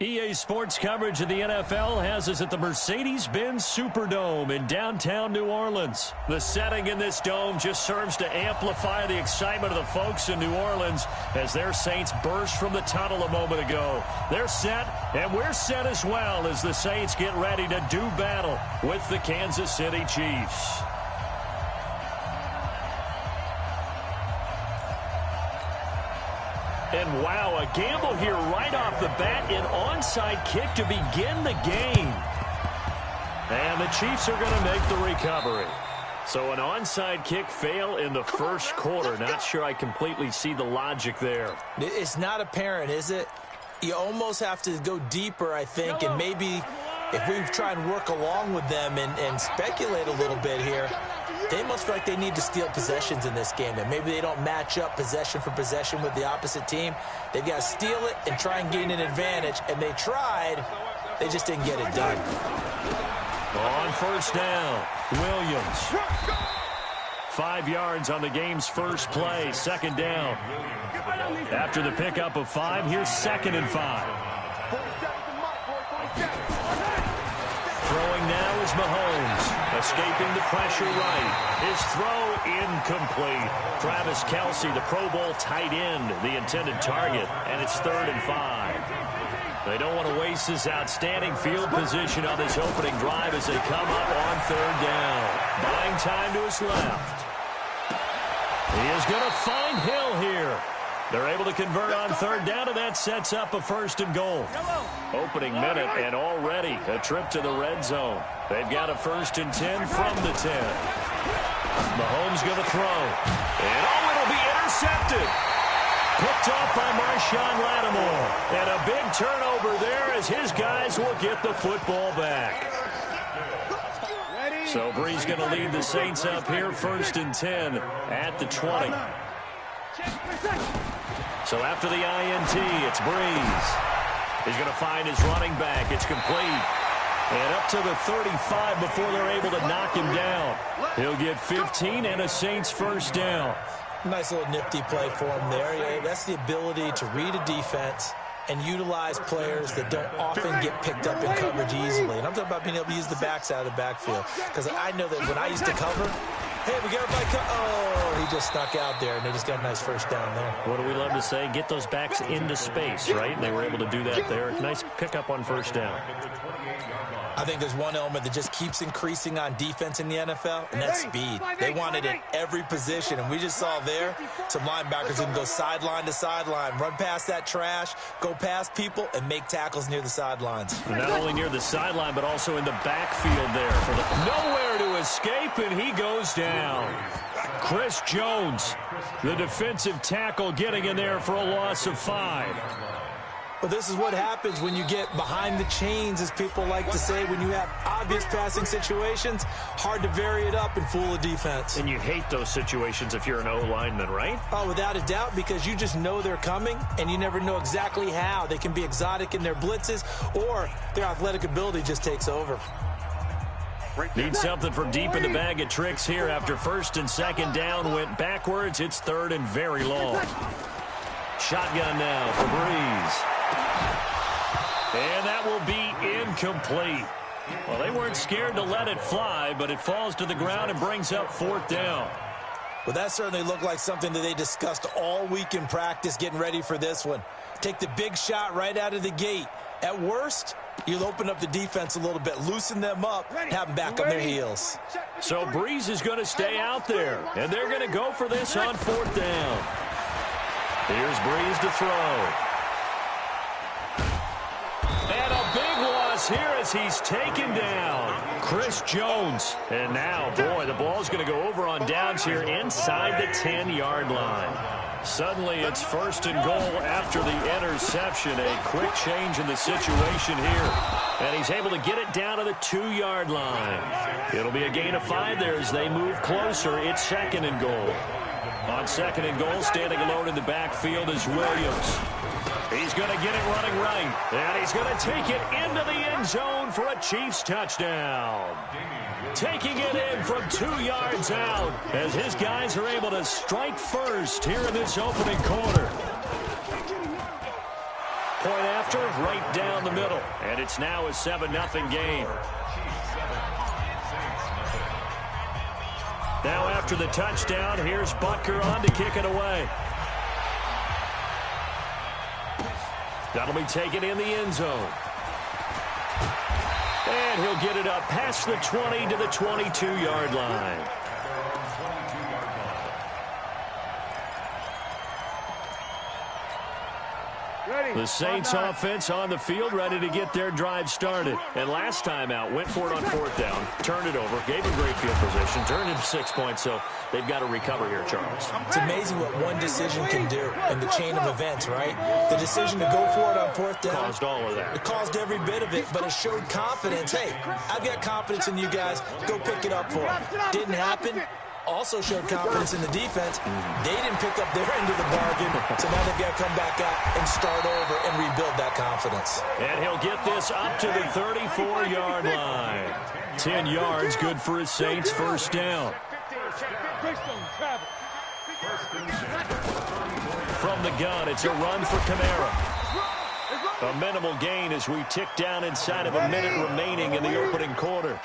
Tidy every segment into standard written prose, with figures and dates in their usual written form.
EA Sports coverage of the NFL has us at the Mercedes-Benz Superdome in downtown New Orleans. The setting in this dome just serves to amplify the excitement of the folks in New Orleans as their Saints burst from the tunnel a moment ago. They're set, and we're set as well as the Saints get ready to do battle with the Kansas City Chiefs. And wow, a gamble here right off the bat, an onside kick to begin the game. And the Chiefs are going to make the recovery. So an onside kick fail in the first quarter. Not sure I completely see the logic there. It's not apparent, is it? You almost have to go deeper, I think, and maybe if we try and work along with them and speculate a little bit here, they must feel like they need to steal possessions in this game. And maybe they don't match up possession for possession with the opposite team. They've got to steal it and try and gain an advantage. And they tried. They just didn't get it done. On first down, Williams. 5 yards on the game's first play. Second down. After the pickup of 5, here's 2nd and 5. Throwing now is Mahomes, escaping the pressure right. His throw incomplete. Travis Kelce, the Pro Bowl tight end, the intended target, and it's 3rd and 5. They don't want to waste this outstanding field position on this opening drive as they come up on 3rd down. Buying time to his left. He is going to find Hill here. They're able to convert on 3rd down, and that sets up a 1st and goal. Opening minute, and already a trip to the red zone. They've got a 1st and 10 from the 10. Mahomes going to throw. And, it'll be intercepted. Picked off by Marshawn Lattimore. And a big turnover there as his guys will get the football back. So Brees going to lead the Saints up here, 1st and 10 at the 20. So after the INT, it's Brees. He's going to find his running back. It's complete. And up to the 35 before they're able to knock him down. He'll get 15 and a Saints 1st down. Nice little nifty play for him there. Yeah, that's the ability to read a defense and utilize players that don't often get picked up in coverage easily. And I'm talking about being able to use the backs out of the backfield. Because I know that when I used to cover, hey, we got everybody he just snuck out there, and they just got a nice 1st down there. What do we love to say? Get those backs into space, right? And they were able to do that there. Nice pickup on 1st down. I think there's one element that just keeps increasing on defense in the NFL, and that's speed. They want it at every position, and we just saw there some linebackers who can go sideline to sideline, run past that trash, go past people, and make tackles near the sidelines. And not only near the sideline, but also in the backfield there. For nowhere to escape, and he goes down. Chris Jones, the defensive tackle, getting in there for a loss of 5. Well, this is what happens when you get behind the chains, as people like to say, when you have obvious passing situations. Hard to vary it up and fool a defense. And you hate those situations if you're an O-lineman, right? Oh, without a doubt, because you just know they're coming, and you never know exactly how. They can be exotic in their blitzes, or their athletic ability just takes over. Need something from deep in the bag of tricks here after 1st and 2nd down went backwards. It's 3rd and very long. Shotgun now for Brees. And that will be incomplete. Well, they weren't scared to let it fly, but it falls to the ground and brings up 4th down. Well, that certainly looked like something that they discussed all week in practice getting ready for this one. Take the big shot right out of the gate. At worst, you'll open up the defense a little bit, loosen them up, have them back on their heels. So Brees is going to stay out there, and they're going to go for this on 4th down. Here's Brees to throw. And a big loss here as he's taken down. Chris Jones. And now, boy, the ball's going to go over on downs here inside the 10-yard line. Suddenly, it's 1st and goal after the interception. A quick change in the situation here. And he's able to get it down to the 2-yard line. It'll be a gain of 5 there as they move closer. It's 2nd and goal. On 2nd and goal, standing alone in the backfield is Williams. He's going to get it running right. And he's going to take it into the end zone for a Chiefs touchdown. Taking it in from 2 yards out as his guys are able to strike first here in this opening quarter. Point after after, right down the middle. And it's now a 7-0 game. Now after the touchdown, here's Butker on to kick it away. That'll be taken in the end zone. And he'll get it up past the 20 to the 22-yard line. The Saints offense on the field, ready to get their drive started. And last time out, went for it on 4th down, turned it over, gave a great field position, turned into 6 points, so they've got to recover here, Charles. It's amazing what one decision can do in the chain of events, right? The decision to go for it on 4th down. Caused all of that. It caused every bit of it, but it showed confidence. Hey, I've got confidence in you guys. Go pick it up for them. Didn't happen. Also showed confidence in the defense. They didn't pick up their end of the bargain, so now they've got to come back out and start over and rebuild that confidence. And he'll get this up to the 34-yard line. 10 yards, good for his Saints first down. From the gun, it's a run for Kamara. A minimal gain as we tick down inside of a minute remaining in the opening quarter.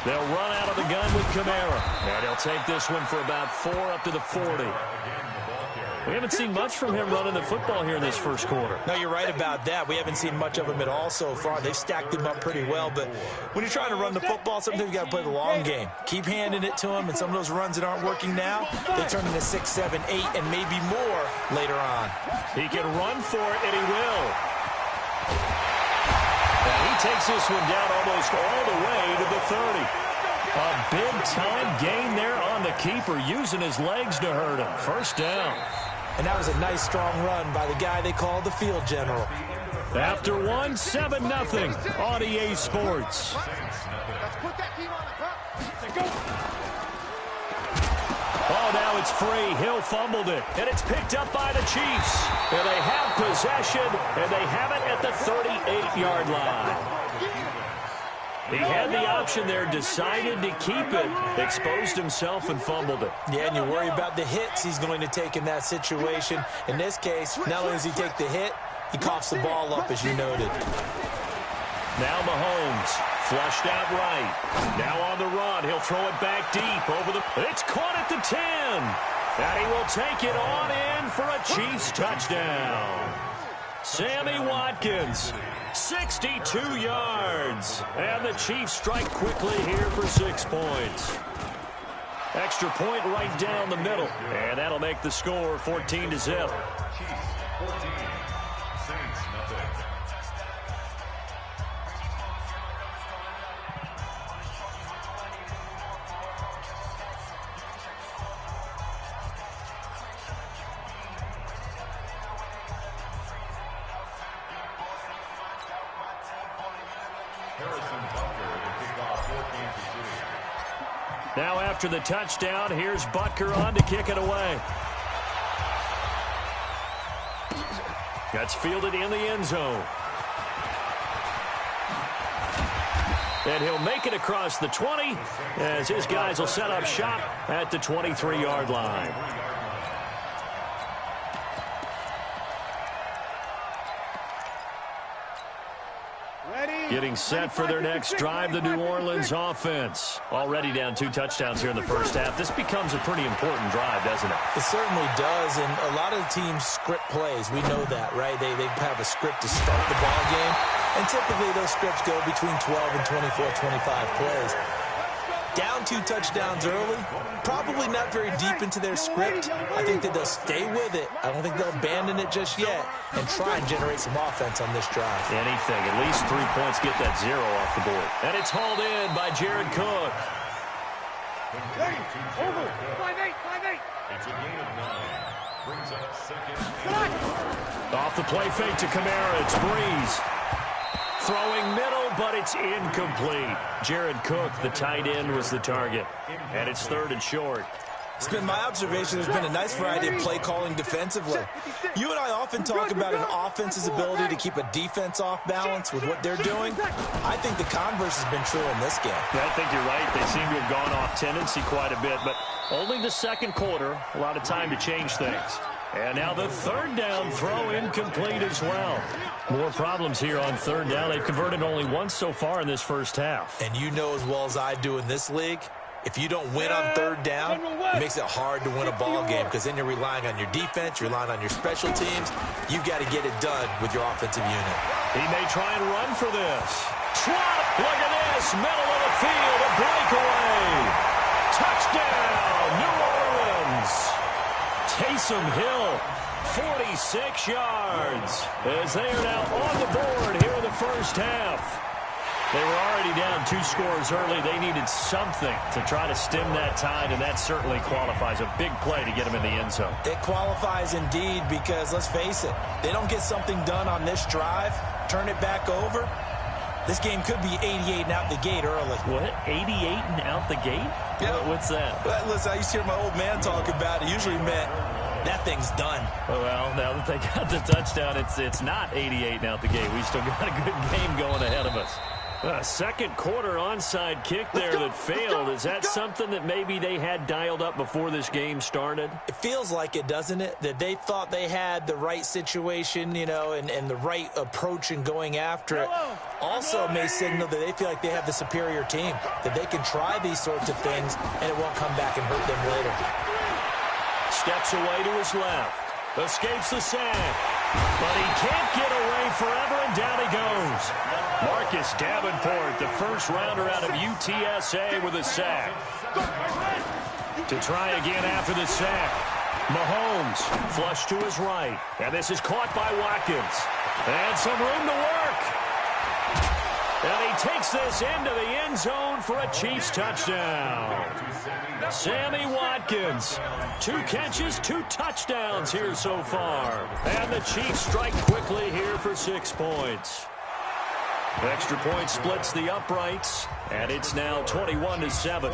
They'll run out of the gun with Kamara. And he'll take this one for about 4 up to the 40. We haven't seen much from him running the football here in this first quarter. No, you're right about that. We haven't seen much of him at all so far. They've stacked him up pretty well, but when you're trying to run the football, sometimes you got to play the long game. Keep handing it to him, and some of those runs that aren't working now, they turn into 6, 7, 8, and maybe more later on. He can run for it, and he will. And he takes this one down almost all the way to the 30. A big-time gain there on the keeper, using his legs to hurt him. First down. And that was a nice, strong run by the guy they call the field general. After one, 7-0 on EA Sports. Oh, now it's free. Hill fumbled it, and it's picked up by the Chiefs. And they have possession, and they have it at the 38-yard line. He had the option there, decided to keep it, exposed himself and fumbled it. Yeah, and you worry about the hits he's going to take in that situation. In this case, not only does he take the hit, he coughs the ball up, as you noted. Now Mahomes, flushed out right. Now on the run, he'll throw it back deep over the... It's caught at the 10. And he will take it on in for a Chiefs touchdown. Sammy Watkins, 62 yards. And the Chiefs strike quickly here for 6 points. Extra point right down the middle. And that'll make the score 14-0. Now after the touchdown, here's Butker on to kick it away. That's fielded in the end zone. And he'll make it across the 20 as his guys will set up shop at the 23-yard line. Getting set for their next drive, the New Orleans offense. Already down 2 touchdowns here in the first half. This becomes a pretty important drive, doesn't it? It certainly does, and a lot of the teams script plays. We know that, right? They have a script to start the ball game, and typically those scripts go between 12 and 24, 25 plays. Down 2 touchdowns early, probably not very deep into their script. I think that they'll stay with it. I don't think they'll abandon it just yet and try and generate some offense on this drive. Anything. At least 3 points, get that 0 off the board. And it's hauled in by Jared Cook. Over. 5-8. It's a gain of 9. Brings up second. Off the play fake to Kamara. It's Breeze. Throwing middle, but it's incomplete. Jared Cook, the tight end, was the target. And it's 3rd and short. It's been my observation there's been a nice variety of play calling defensively. You and I often talk about an offense's ability to keep a defense off balance with what they're doing. I think the converse has been true in this game. I think you're right. They seem to have gone off tendency quite a bit, but only the second quarter, a lot of time to change things. And now the third down throw incomplete as well. More problems here on third down. They've converted only once so far in this first half. And you know as well as I do in this league, if you don't win on third down, it makes it hard to win a ball game because then you're relying on your defense, you're relying on your special teams. You've got to get it done with your offensive unit. He may try and run for this. Swat! Look at this. Middle of the field. A breakaway. Touchdown, New Orleans. Taysom Hill, 46 yards. As they are now on the board here in the first half. They were already down 2 scores early. They needed something to try to stem that tide, and that certainly qualifies. A big play to get them in the end zone. It qualifies indeed because, let's face it, they don't get something done on this drive, turn it back over, this game could be 88 and out the gate early. What? 88 and out the gate? Yeah. What's that? Well, listen, I used to hear my old man talk about it. Usually meant that thing's done. Well, now that they got the touchdown, it's not 88 and out the gate. We still got a good game going ahead of us. Second quarter onside kick there that failed. Is that something that maybe they had dialed up before this game started? It feels like it, doesn't it? That they thought they had the right situation, you know, and the right approach in going after it. Also may signal that they feel like they have the superior team, that they can try these sorts of things and it won't come back and hurt them later. Steps away to his left. Escapes the sack. But he can't get away forever, and down he goes. Marcus Davenport, the first rounder out of UTSA with a sack. To try again after the sack. Mahomes flush to his right. And this is caught by Watkins. And some room to work. And he takes this into the end zone for a Chiefs touchdown. Sammy Watkins, 2 catches, 2 touchdowns here so far. And the Chiefs strike quickly here for 6 points. Extra point splits the uprights, and it's now 21-7.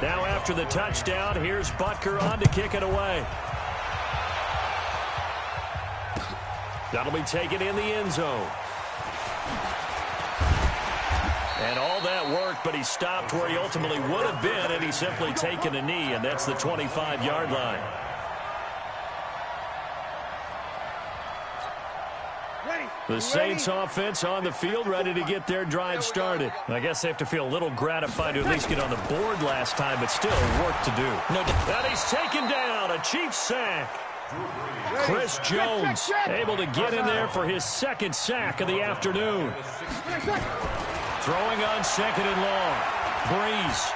Now after the touchdown, here's Butker on to kick it away. That'll be taken in the end zone. And all that worked, but he stopped where he ultimately would have been, and he's simply taken a knee, and that's the 25-yard line. The Saints offense on the field, ready to get their drive started. I guess they have to feel a little gratified to at least get on the board last time, but still work to do. And he's taken down, a Chiefs sack. Chris Jones able to get in there for his 2nd sack of the afternoon. Throwing on 2nd and long. Breeze.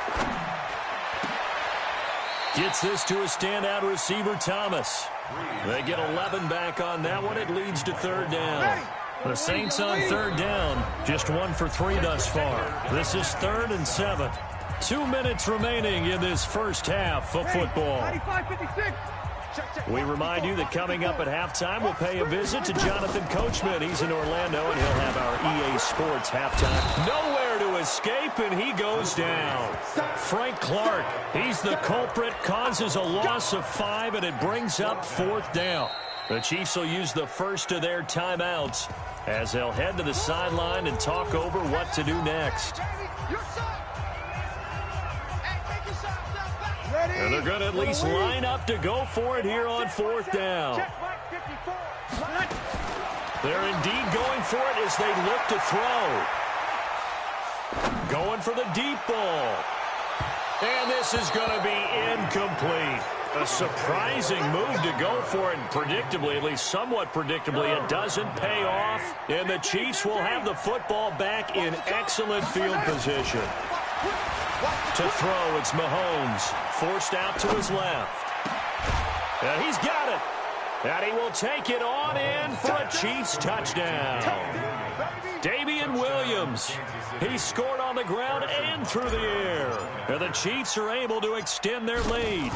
Gets this to a standout receiver, Thomas. They get 11 back on that one. It leads to 3rd down. The Saints on 3rd down. Just 1 for 3 thus far. This is 3rd and 7. 2 minutes remaining in this first half of football. We remind you that coming up at halftime, we'll pay a visit to Jonathan Coachman. He's in Orlando, and he'll have our EA Sports halftime. Nowhere to escape, and he goes down. Frank Clark, he's the culprit, causes a loss of 5, and it brings up 4th down. The Chiefs will use the first of their timeouts as they'll head to the sideline and talk over what to do next. And they're going to at least line up to go for it here on 4th down. They're indeed going for it as they look to throw. Going for the deep ball. And this is going to be incomplete. A surprising move to go for it, and predictably, at least somewhat predictably, it doesn't pay off. And the Chiefs will have the football back in excellent field position. To throw, it's Mahomes. Forced out to his left. And he's got it. And he will take it on in for a Chiefs touchdown. Damian Williams. He scored on the ground and through the air. And the Chiefs are able to extend their lead.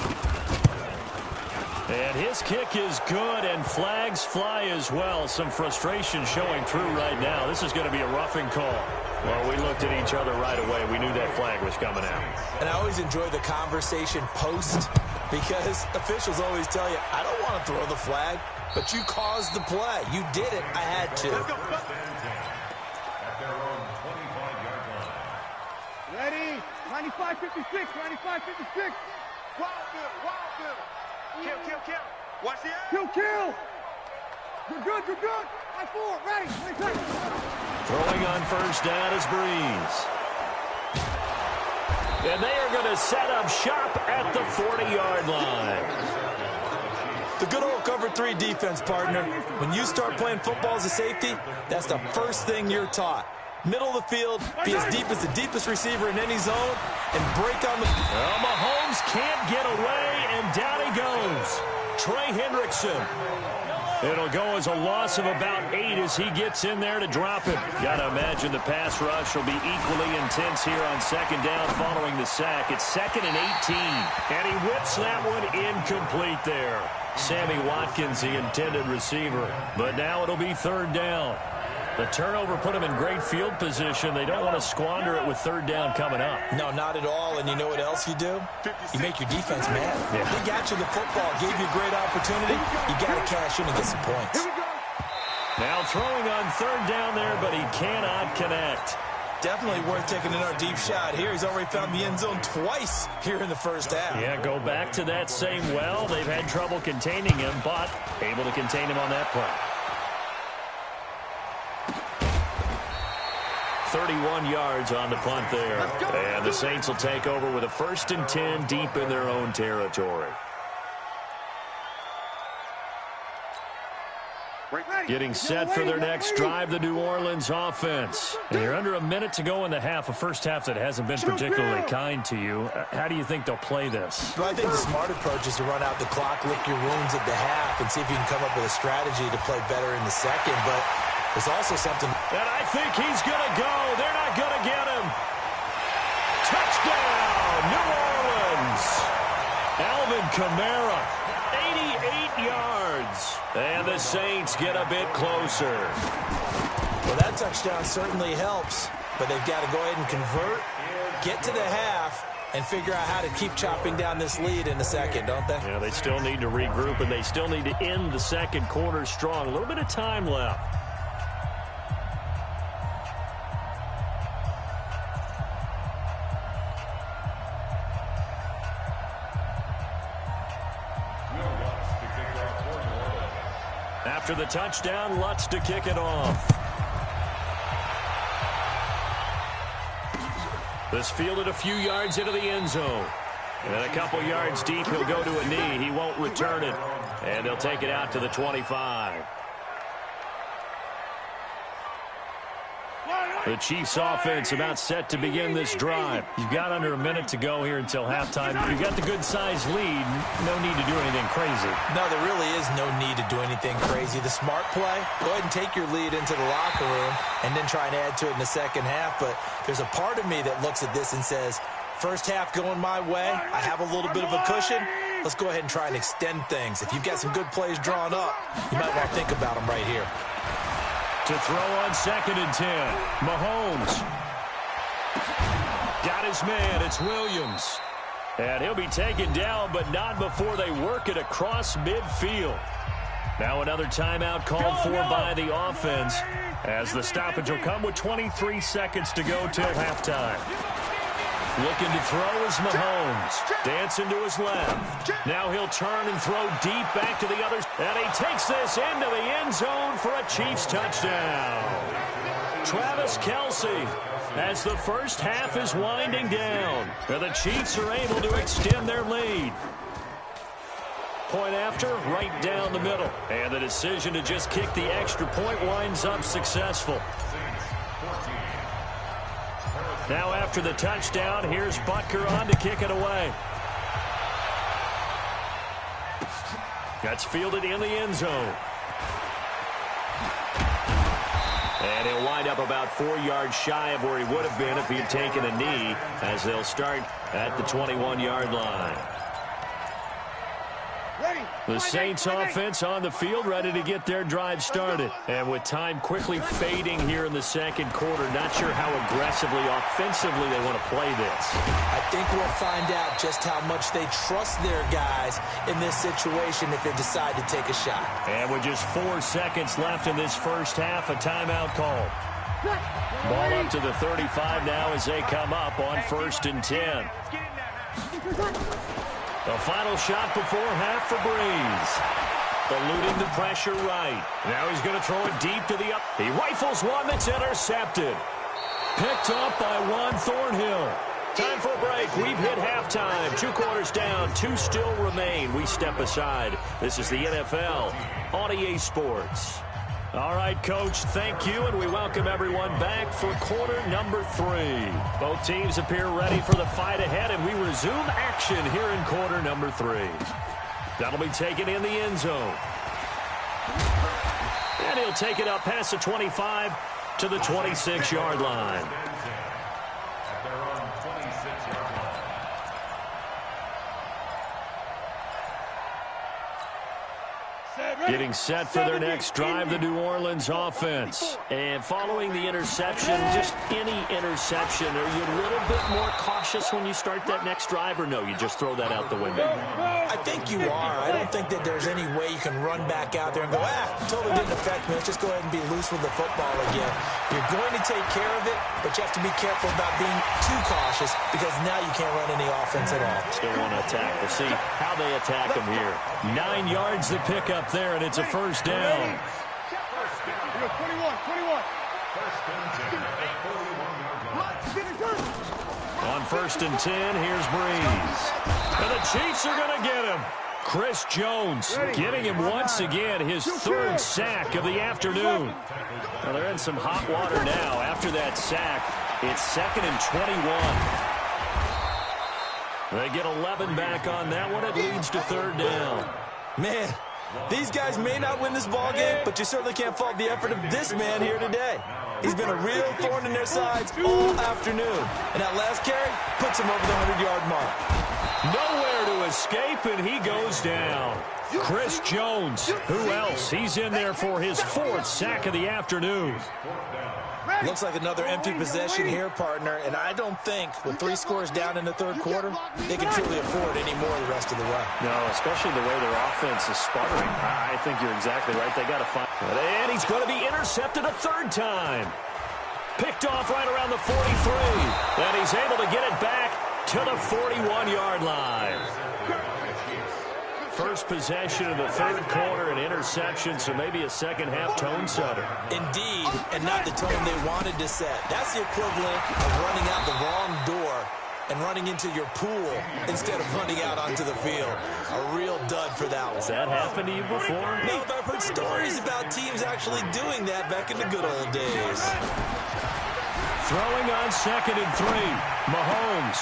And his kick is good, and flags fly as well. Some frustration showing through right now. This is going to be a roughing call. Well, we looked at each other right away. We knew that flag was coming out. And I always enjoy the conversation post because officials always tell you, I don't want to throw the flag, but you caused the play. You did it. I had to. Ready? 95-56, 95-56. Wild good. Kill. Watch the air. Kill. You're good. I-4, ready. Throwing on first down is Breeze. And they are going to set up shop at the 40-yard line. The good old cover 3 defense, partner. When you start playing football as a safety, that's the first thing you're taught. Middle of the field, be as deep as the deepest receiver in any zone, and break on the... Well, Mahomes can't get away, and down he goes. Trey Hendrickson. It'll go as a loss of about 8 as he gets in there to drop it. Got to imagine the pass rush will be equally intense here on second down following the sack. It's 2nd and 18, and he whips that one incomplete there. Sammy Watkins, the intended receiver, but now it'll be 3rd down. The turnover put them in great field position. They don't want to squander it with 3rd down coming up. No, not at all. And you know what else you do? You make your defense mad. Yeah. They got you the football, gave you a great opportunity. You got to cash in and get some points. Now throwing on 3rd down there, but he cannot connect. Definitely worth taking another deep shot here. He's already found the end zone twice here in the first half. Yeah, go back to that same well. They've had trouble containing him, but able to contain him on that play. 31 yards on the punt there. And the Saints will take over with a 1st and 10 deep in their own territory. Getting set for their next drive, the New Orleans offense. And you're under a minute to go in the half, a first half that hasn't been particularly kind to you. How do you think they'll play this? Well, I think the smart approach is to run out the clock, lick your wounds at the half, and see if you can come up with a strategy to play better in the second. But there's also something... And I think he's going to go. They're not going to get him. Touchdown, New Orleans. Alvin Kamara, 88 yards. And the Saints get a bit closer. Well, that touchdown certainly helps, but they've got to go ahead and convert, get to the half, and figure out how to keep chopping down this lead in the second, don't they? Yeah, they still need to regroup, and they still need to end the second quarter strong. A little bit of time left. After the touchdown, Lutz to kick it off. This fielded a few yards into the end zone. And a couple yards deep, he'll go to a knee. He won't return it. And they'll take it out to the 25. The Chiefs offense about set to begin this drive. You've got under a minute to go here until halftime. You've got the good-sized lead. No need to do anything crazy. No, there really is no need to do anything crazy. The smart play, go ahead and take your lead into the locker room and then try and add to it in the second half. But there's a part of me that looks at this and says, first half going my way, I have a little bit of a cushion. Let's go ahead and try and extend things. If you've got some good plays drawn up, you might want to think about them right here. To throw on 2nd and 10. Mahomes. Got his man. It's Williams. And he'll be taken down, but not before they work it across midfield. Now another timeout called for by the offense, as the stoppage will come with 23 seconds to go till halftime. Looking to throw is Mahomes. Dancing to his left. Now he'll turn and throw deep back to the others. And he takes this into the end zone for a Chiefs touchdown. Travis Kelce, as the first half is winding down. And the Chiefs are able to extend their lead. Point after, right down the middle. And the decision to just kick the extra point winds up successful. Now after the touchdown, here's Butker on to kick it away. That's fielded in the end zone. And he'll wind up about 4 yards shy of where he would have been if he had taken a knee, as they'll start at the 21-yard line. The Saints offense on the field, ready to get their drive started. And with time quickly fading here in the second quarter, not sure how aggressively, offensively they want to play this. I think we'll find out just how much they trust their guys in this situation if they decide to take a shot. And with just 4 seconds left in this first half, a timeout call. Ball up to the 35 now as they come up on 1st and 10. The final shot before half for Breeze. Eluding the pressure right. Now he's going to throw it deep to the up. He rifles one that's intercepted. Picked up by Juan Thornhill. Time for a break. We've hit halftime. 2 quarters down. 2 still remain. We step aside. This is the NFL on EA Sports. All right, Coach, thank you, and we welcome everyone back for quarter number 3. Both teams appear ready for the fight ahead, and we resume action here in quarter number 3. That'll be taken in the end zone. And he'll take it up past the 25 to the 26-yard line. Getting set for their next drive, the New Orleans offense. And following the interception, just any interception, are you a little bit more cautious when you start that next drive, or no, you just throw that out the window? I think you are. I don't think that there's any way you can run back out there and go, totally didn't affect me. Let's just go ahead and be loose with the football again. You're going to take care of it, but you have to be careful about being too cautious because now you can't run any offense at all. Still want to attack. We'll see how they attack them here. 9 yards to pick up there, and it's a first down. 21. On 1st and 10, here's Breeze. And the Chiefs are going to get him. Chris Jones getting him once again, his 3rd sack of the afternoon. Well, they're in some hot water now. After that sack, it's 2nd and 21. They get 11 back on that one. It leads to 3rd down. Man, these guys may not win this ball game, but you certainly can't fault the effort of this man here today. He's been a real thorn in their sides all afternoon. And that last carry puts him over the 100-yard mark. Nowhere to escape, and he goes down. Chris Jones, who else? He's in there for his 4th sack of the afternoon. Looks like another empty possession here, partner, and I don't think with 3 scores down in the 3rd quarter, they can truly afford any more the rest of the run. No, especially the way their offense is sputtering. I think you're exactly right. They got to find. And he's going to be intercepted a 3rd time. Picked off right around the 43. And he's able to get it back to the 41-yard line. First possession of the 3rd quarter, an interception, so maybe a second-half tone setter. Indeed, and not the tone they wanted to set. That's the equivalent of running out the wrong door and running into your pool instead of running out onto the field. A real dud for that one. Has that happened to you before? No, but I've heard stories about teams actually doing that back in the good old days. Throwing on 2nd and 3. Mahomes.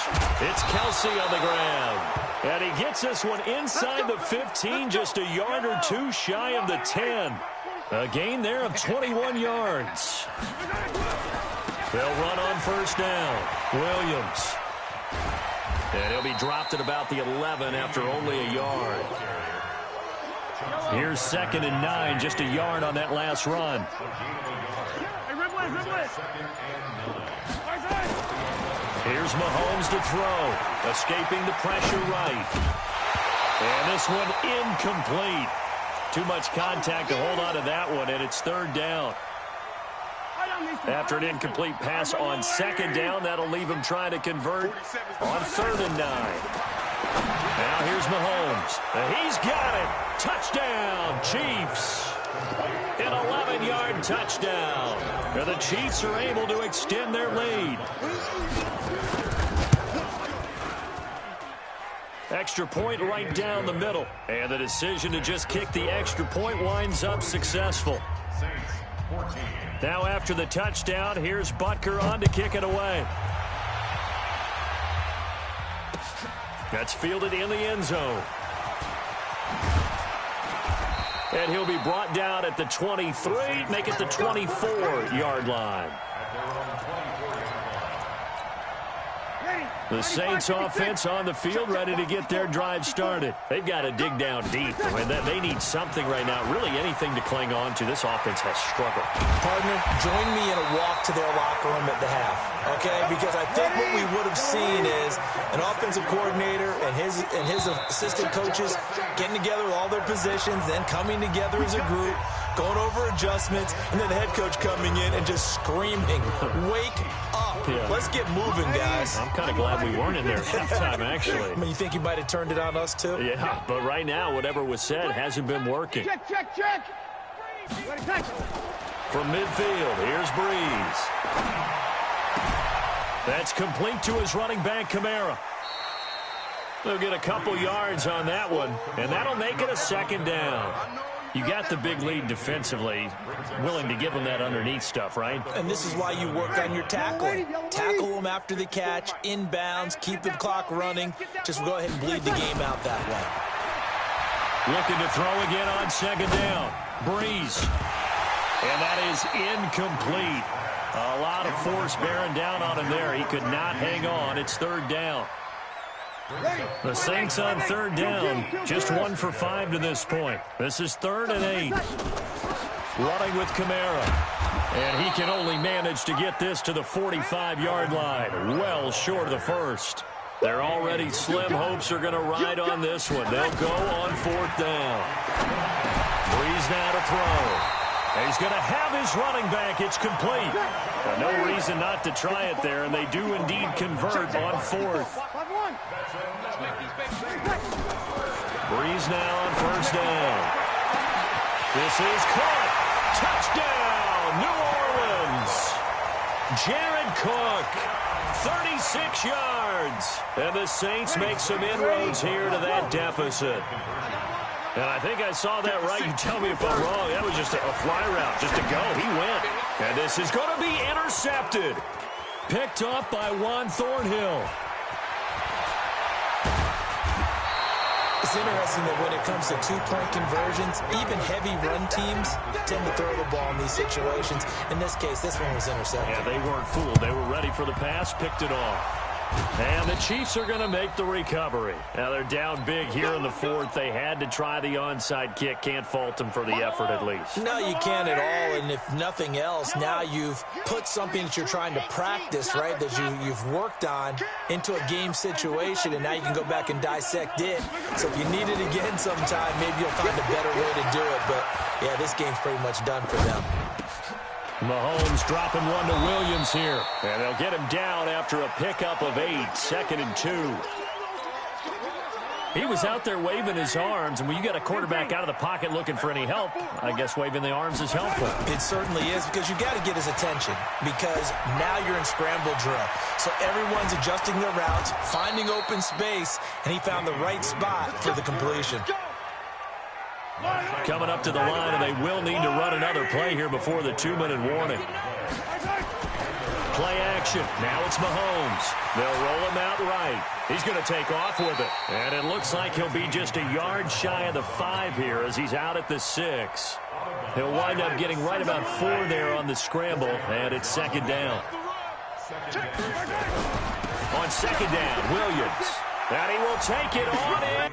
It's Kelsey on the ground. And he gets this one inside the 15, just a yard or 2 shy of the 10. A gain there of 21 yards. They'll run on 1st down. Williams. And he'll be dropped at about the 11 after only a yard. Here's 2nd and 9, just a yard on that last run. Here's Mahomes to throw. Escaping the pressure right. And this one incomplete. Too much contact to hold on to that one, and it's 3rd down. After an incomplete pass on 2nd down, that'll leave him trying to convert on 3rd and 9. Now here's Mahomes. And he's got it. Touchdown, Chiefs. An 11-yard touchdown. And the Chiefs are able to extend their lead. Extra point right down the middle. And the decision to just kick the extra point winds up successful. Now after the touchdown, here's Butker on to kick it away. That's fielded in the end zone. And he'll be brought down at the 23, make it the 24-yard line. Ready. The Saints offense on the field, ready to get their drive started. They've got to dig down deep. I mean, they need something right now, really anything to cling on to. This offense has struggled. Partner, join me in a walk to their locker room at the half, okay? Because I think what we would have seen is an offensive coordinator and his assistant coaches getting together with all their positions, then coming together as a group, going over adjustments, and then the head coach coming in and just screaming, wake up. Yeah. Let's get moving, guys. I'm kind of glad we weren't in there at halftime, actually. I mean, you think he might have turned it on us, too? Yeah, but right now, whatever was said hasn't been working. Check. From midfield, here's Breeze. That's complete to his running back, Kamara. They'll get a couple yards on that one, and that'll make it a second down. You got the big lead defensively, willing to give them that underneath stuff, right? And this is why you work on your tackling. Tackle them after the catch, inbounds, keep the clock running. Just go ahead and bleed the game out that way. Looking to throw again on second down. Breeze. And that is incomplete. A lot of force bearing down on him there. He could not hang on. It's third down. The Saints on third down, just 1 for 5 to this point. This is 3rd and 8. Running with Kamara. And he can only manage to get this to the 45-yard line. Well short of the first. They're already slim hopes are going to ride on this one. They'll go on 4th down. Breeze now to throw. He's going to have his running back. It's complete. No reason not to try it there, and they do indeed convert on 4th. Breeze now on 1st down. This is caught. Touchdown, New Orleans. Jared Cook, 36 yards. And the Saints make some inroads here to that deficit. And I think I saw that right. You tell me if I'm wrong. That was just a fly route, just to go. He went. And this is going to be intercepted. Picked off by Juan Thornhill. It's interesting that when it comes to two-point conversions, even heavy run teams tend to throw the ball in these situations. In this case, this one was intercepted. Yeah, they weren't fooled. They were ready for the pass, picked it off. And the Chiefs are going to make the recovery. Now, they're down big here in the 4th. They had to try the onside kick. Can't fault them for the effort, at least. No, you can't at all. And if nothing else, now you've put something that you're trying to practice, right, that you've worked on into a game situation, and now you can go back and dissect it. So if you need it again sometime, maybe you'll find a better way to do it. But, yeah, this game's pretty much done for them. Mahomes dropping one to Williams here. And they'll get him down after a pickup of 8, 2nd and 2. He was out there waving his arms, and when you get a quarterback out of the pocket looking for any help, I guess waving the arms is helpful. It certainly is, because you've got to get his attention, because now you're in scramble drill. So everyone's adjusting their routes, finding open space, and he found the right spot for the completion. Coming up to the line, and they will need to run another play here before the 2-minute warning. Play action. Now it's Mahomes. They'll roll him out right. He's going to take off with it. And it looks like he'll be just a yard shy of the 5 here as he's out at the 6. He'll wind up getting right about 4 there on the scramble, and it's 2nd down. On 2nd down, Williams. And he will take it on in.